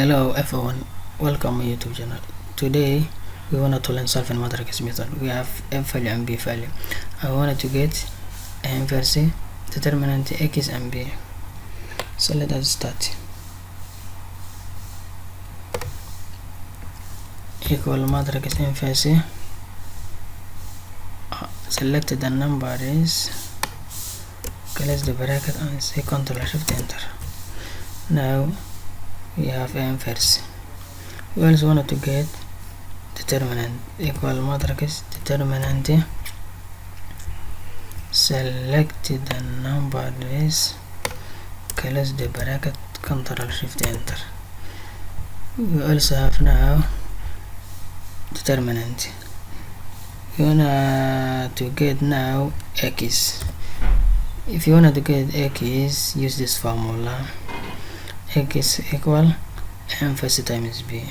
Hello everyone, welcome my YouTube channel. Today we wanted to learn solving matrix method. We have f value and b value. I wanted to get a inverse determinant x and b. So let us start. Equal matrix inverse. Select the number is, close the bracket and say Ctrl Shift Enter. Now we have inverse. We also wanted to get determinant. Equal matrix determinant. Select the number is, close the bracket, Ctrl Shift Enter. We also have now determinant. We wanna to get now x. If you wanna to get x, use this formula. X equal inverse times b.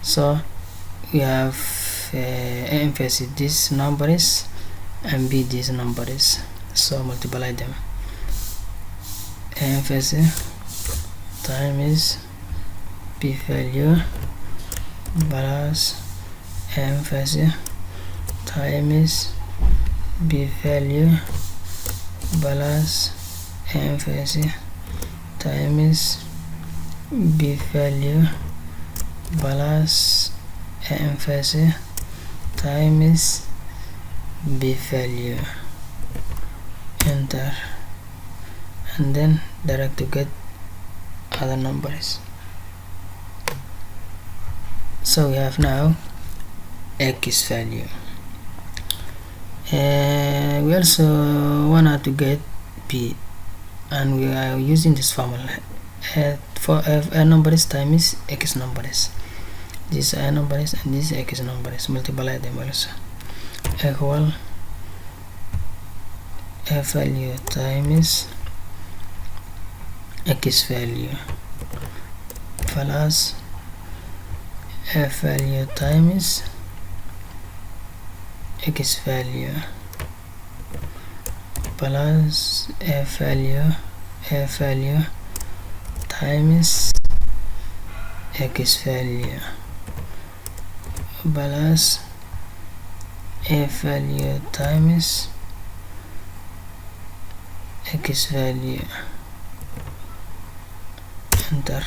So we have inverse these numbers and b these numbers, so multiply them. Inverse times b value plus inverse times b value plus inverse times b value plus inverse times b value. Enter, and then direct to get other numbers. So we have now x value. We also wanted to get b, and we are using this formula. For a numbers times x numbers, these are numbers and these x numbers, multiply them also. Equal f value times x value plus f value times x value plus f value times x value plus f value times x value. Enter,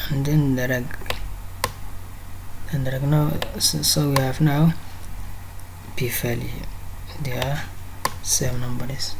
and then drag now. So we have now b value. They are same numbers.